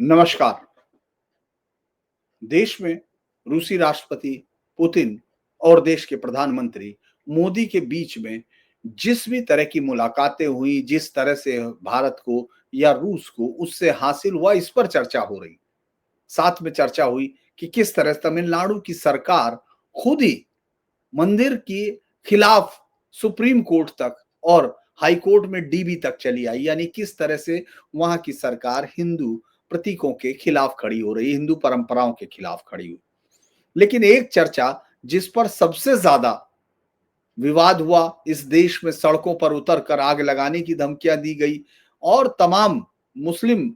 नमस्कार। देश में रूसी राष्ट्रपति पुतिन और देश के प्रधानमंत्री मोदी के बीच में जिस भी तरह की मुलाकातें हुई, जिस तरह से भारत को या रूस को उससे हासिल हुआ, इस पर चर्चा हो रही। साथ में चर्चा हुई कि किस तरह तमिलनाडु की सरकार खुद ही मंदिर के खिलाफ सुप्रीम कोर्ट तक और हाई कोर्ट में डीबी तक चली आई, यानी किस तरह से वहां की सरकार हिंदू प्रतीकों के खिलाफ खड़ी हो रही, हिंदू परंपराओं के खिलाफ खड़ी हुई। लेकिन एक चर्चा जिस पर सबसे ज्यादा विवाद हुआ, इस देश में सड़कों पर उतर कर आग लगाने की धमकियां दी गई और तमाम मुस्लिम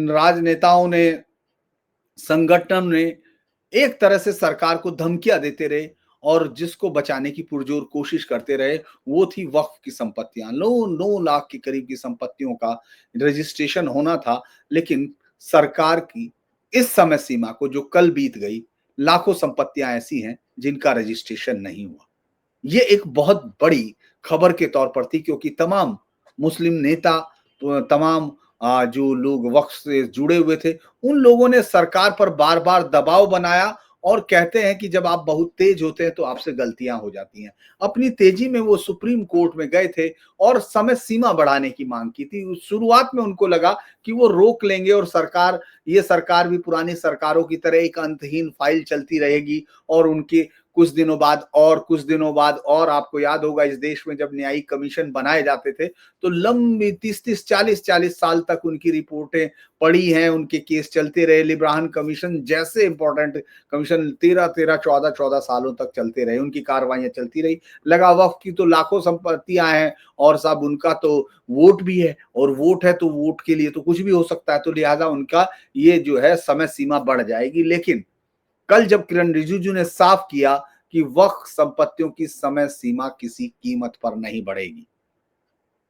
राजनेताओं ने, संगठन ने एक तरह से सरकार को धमकियां देते रहे और जिसको बचाने की पुरजोर कोशिश करते रहे, वो थी वक्फ की संपत्तियां। 9 लाख के करीब की संपत्तियों का रजिस्ट्रेशन होना था, लेकिन सरकार की इस समय सीमा को जो कल बीत गई, लाखों संपत्तियां ऐसी हैं जिनका रजिस्ट्रेशन नहीं हुआ। ये एक बहुत बड़ी खबर के तौर पर थी, क्योंकि तमाम मुस्लिम नेता, तमाम जो लोग वक्फ से जुड़े हुए थे, उन लोगों ने सरकार पर बार बार दबाव बनाया और कहते हैं कि जब आप बहुत तेज होते हैं तो आपसे गलतियां हो जाती हैं। अपनी तेजी में वो सुप्रीम कोर्ट में गए थे और समय सीमा बढ़ाने की मांग की थी। शुरुआत में उनको लगा कि वो रोक लेंगे और ये सरकार भी पुरानी सरकारों की तरह एक अंतहीन फाइल चलती रहेगी और उनके कुछ दिनों बाद और आपको याद होगा, इस देश में जब न्यायिक कमीशन बनाए जाते थे तो लंबी 30-30, 40-40 साल तक उनकी रिपोर्टें पड़ी हैं, उनके केस चलते रहे। लिब्राहन कमीशन जैसे इंपॉर्टेंट कमीशन 13-13, 14-14 सालों तक चलते रहे, उनकी कार्रवाइयां चलती रही। लगा वक्फ की तो लाखों संपत्तियां हैं और साहब उनका तो वोट भी है, और वोट है तो वोट के लिए तो कुछ भी हो सकता है, तो लिहाजा उनका ये जो है समय सीमा बढ़ जाएगी। लेकिन कल जब किरण रिजिजू ने साफ किया कि वक्फ संपत्तियों की समय सीमा किसी कीमत पर नहीं बढ़ेगी,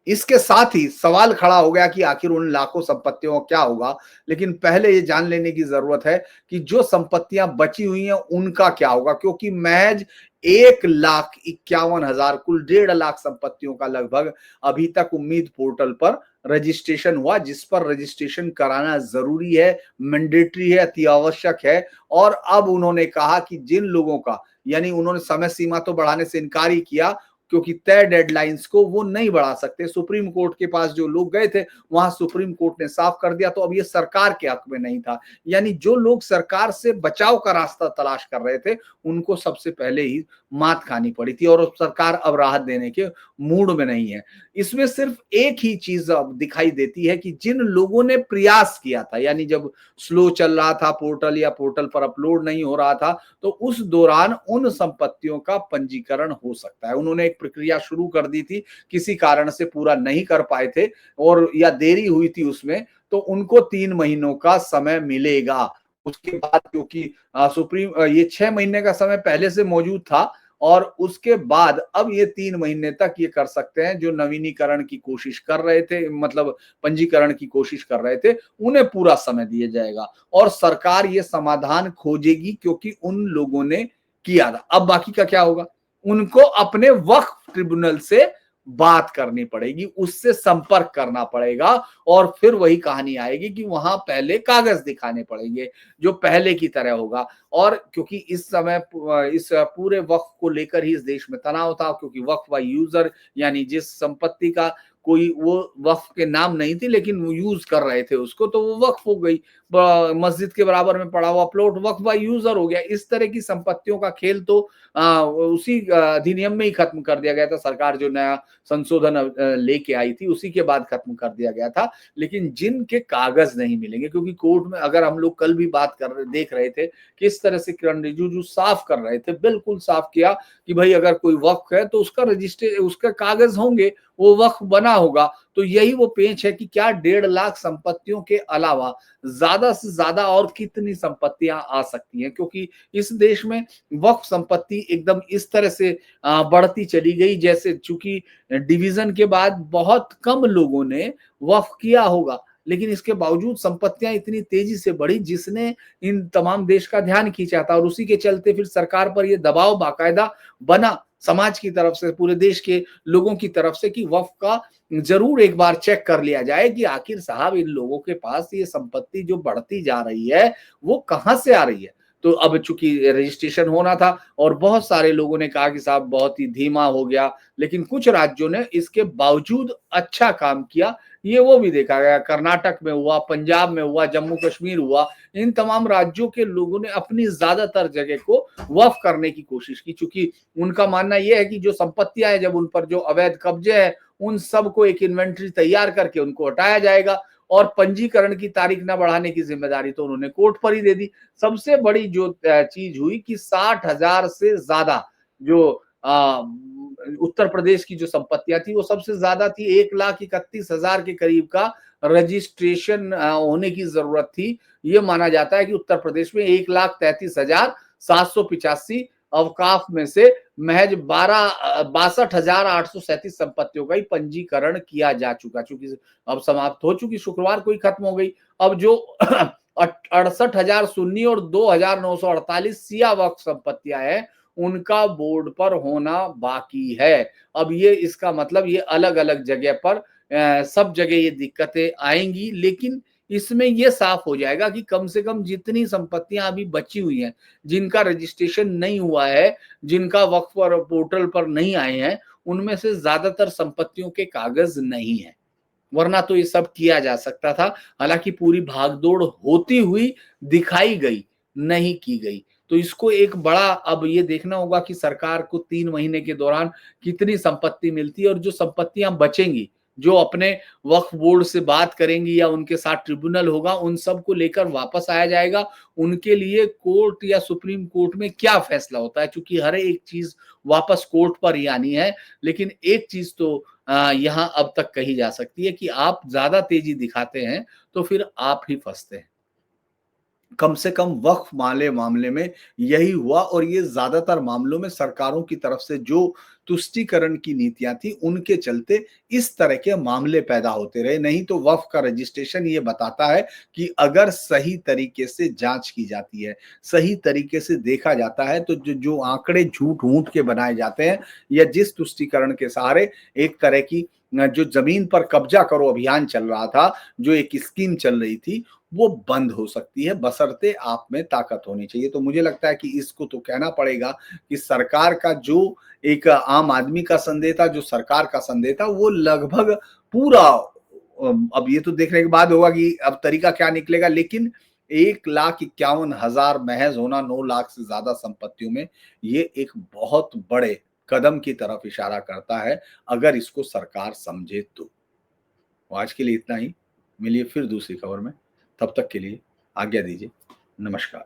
इसके साथ ही सवाल खड़ा हो गया कि आखिर उन लाखों संपत्तियों का क्या होगा। लेकिन पहले ये जान लेने की जरूरत है कि जो संपत्तियां बची हुई हैं उनका क्या होगा, क्योंकि महज 1,51,000 कुल 1.5 लाख संपत्तियों का लगभग अभी तक उम्मीद पोर्टल पर रजिस्ट्रेशन हुआ, जिस पर रजिस्ट्रेशन कराना जरूरी है, मैंडेटरी है, अति आवश्यक है। और अब उन्होंने कहा कि जिन लोगों का, यानी उन्होंने समय सीमा तो बढ़ाने से इनकार ही किया, क्योंकि तय डेडलाइंस को वो नहीं बढ़ा सकते। सुप्रीम कोर्ट के पास जो लोग गए थे, वहां सुप्रीम कोर्ट ने साफ कर दिया, तो अब ये सरकार के हक में नहीं था। यानी जो लोग सरकार से बचाव का रास्ता तलाश कर रहे थे, उनको सबसे पहले ही मात खानी पड़ी थी और सरकार अब राहत देने के मूड में नहीं है। इसमें सिर्फ एक ही चीज अब दिखाई देती है कि जिन लोगों ने प्रयास किया था, यानी जब स्लो चल रहा था पोर्टल या पोर्टल पर अपलोड नहीं हो रहा था, तो उस दौरान उन संपत्तियों का पंजीकरण हो सकता है। उन्होंने एक प्रक्रिया शुरू कर दी थी, किसी कारण से पूरा नहीं कर पाए थे और या देरी हुई थी उसमें, तो उनको 3 महीनों का समय मिलेगा। उसके बाद क्योंकि ये 6 महीने का समय पहले से मौजूद था और उसके बाद अब ये 3 महीने तक ये कर सकते हैं, जो नवीनीकरण की कोशिश कर रहे थे, मतलब पंजीकरण की कोशिश कर रहे थे, उन्हें पूरा समय दिया जाएगा और सरकार ये समाधान खोजेगी, क्योंकि उन लोगों ने किया था। अब बाकी का क्या होगा, उनको अपने वक्फ ट्रिब्यूनल से बात करनी पड़ेगी, उससे संपर्क करना पड़ेगा और फिर वही कहानी आएगी कि वहां पहले कागज दिखाने पड़ेंगे, जो पहले की तरह होगा। और क्योंकि इस समय इस पूरे वक्फ को लेकर ही इस देश में तनाव था, क्योंकि वक्फ बाय यूजर, यानी जिस संपत्ति का कोई वो वक्फ के नाम नहीं थी लेकिन वो यूज कर रहे थे उसको, तो वो वक्फ हो गई। मस्जिद के बराबर में पड़ा हुआ प्लॉट वक्फ बाय यूजर हो गया। इस तरह की संपत्तियों का खेल तो उसी अधिनियम में ही खत्म कर दिया गया था। सरकार जो नया संशोधन लेके आई थी उसी के बाद खत्म कर दिया गया था। लेकिन जिनके कागज नहीं मिलेंगे, क्योंकि कोर्ट में अगर हम लोग कल भी देख रहे थे किस तरह से किरण रिजिजू साफ कर रहे थे, बिल्कुल साफ किया कि भाई अगर कोई वक्फ है तो उसका कागज होंगे, वो वक्फ बना होगा। तो यही वो पेंच है कि क्या 1.5 लाख संपत्तियों के अलावा ज्यादा से ज्यादा और कितनी संपत्तियां आ सकती हैं, क्योंकि इस देश में वक्फ संपत्ति एकदम इस तरह से बढ़ती चली गई, जैसे चूंकि डिवीजन के बाद बहुत कम लोगों ने वक्फ किया होगा, लेकिन इसके बावजूद संपत्तियां इतनी तेजी से बढ़ी जिसने इन तमाम देश का ध्यान खींचा था, और उसी के चलते फिर सरकार पर यह दबाव बाकायदा बना समाज की तरफ से, पूरे देश के लोगों की तरफ से, कि वक्फ का जरूर एक बार चेक कर लिया जाए कि आखिर साहब इन लोगों के पास ये संपत्ति जो बढ़ती जा रही है वो कहां से आ रही है। तो अब चूंकि रजिस्ट्रेशन होना था और बहुत सारे लोगों ने कहा कि साहब बहुत ही धीमा हो गया, लेकिन कुछ राज्यों ने इसके बावजूद अच्छा काम किया, ये वो भी देखा गया। कर्नाटक में हुआ, पंजाब में हुआ, जम्मू कश्मीर हुआ, इन तमाम राज्यों के लोगों ने अपनी ज्यादातर जगह को वक्फ करने की कोशिश की, चूंकि उनका मानना यह है कि जो संपत्तियां हैं, जब उन पर जो अवैध कब्जे है, उन सब को एक इन्वेंट्री तैयार करके उनको हटाया जाएगा, और पंजीकरण की तारीख न बढ़ाने की जिम्मेदारी तो उन्होंने कोर्ट पर ही दे दी। सबसे बड़ी जो चीज हुई कि 60,000 से ज्यादा जो उत्तर प्रदेश की जो संपत्तियां थी वो सबसे ज्यादा थी, 1,31,000 के करीब का रजिस्ट्रेशन होने की जरूरत थी। ये माना जाता है कि उत्तर प्रदेश में 1,33,785 अवकाफ में से महज 62,837 संपत्तियों का ही पंजीकरण किया जा चुका, चूंकि अब समाप्त हो चुकी, शुक्रवार को ही खत्म हो गई। अब जो 68,000 सुन्नी और 2,948 सिया वक्फ संपत्तियां हैं, उनका बोर्ड पर होना बाकी है। अब ये इसका मतलब ये अलग अलग जगह पर सब जगह ये दिक्कतें आएंगी, लेकिन इसमें ये साफ हो जाएगा कि कम से कम जितनी संपत्तियां अभी बची हुई हैं, जिनका रजिस्ट्रेशन नहीं हुआ है, जिनका वक्फ पर पोर्टल पर नहीं आए हैं, उनमें से ज्यादातर संपत्तियों के कागज नहीं है, वरना तो ये सब किया जा सकता था। हालांकि पूरी भागदौड़ होती हुई दिखाई गई, नहीं की गई। तो इसको एक बड़ा अब ये देखना होगा कि सरकार को 3 महीने के दौरान कितनी संपत्ति मिलती है, और जो संपत्तियां बचेंगी, जो अपने वक्फ बोर्ड से बात करेंगी या उनके साथ ट्रिब्यूनल होगा, उन सब को लेकर वापस आया जाएगा। उनके लिए कोर्ट या सुप्रीम कोर्ट में क्या फैसला होता है, क्योंकि हर एक चीज वापस कोर्ट पर ही आनी है। लेकिन एक चीज तो यहां अब तक कही जा सकती है कि आप ज्यादा तेजी दिखाते हैं तो फिर आप ही फंसते हैं। कम से कम वक्फ मामले में यही हुआ, और ये ज्यादातर मामलों में सरकारों की तरफ से जो तुष्टीकरण की नीतियां थी उनके चलते इस तरह के मामले पैदा होते रहे। नहीं तो वक्फ का रजिस्ट्रेशन ये बताता है कि अगर सही तरीके से जांच की जाती है, सही तरीके से देखा जाता है, तो जो जो आंकड़े झूठ मूठ के बनाए जाते हैं, या जिस तुष्टीकरण के सहारे एक तरह की जो जमीन पर कब्जा करो अभियान चल रहा था, जो एक स्कीम चल रही थी, वो बंद हो सकती है, बशर्ते आप में ताकत होनी चाहिए। तो मुझे लगता है कि इसको तो कहना पड़ेगा कि सरकार का जो एक आम आदमी का संदेह था, जो सरकार का संदेह था, वो लगभग पूरा, अब ये तो देखने के बाद होगा कि अब तरीका क्या निकलेगा, लेकिन 1,51,000 महज होना 9 लाख से ज्यादा संपत्तियों में, ये एक बहुत बड़े कदम की तरफ इशारा करता है, अगर इसको सरकार समझे तो। आज के लिए इतना ही, मिलिए फिर दूसरी खबर में, तब तक के लिए आज्ञा दीजिए, नमस्कार।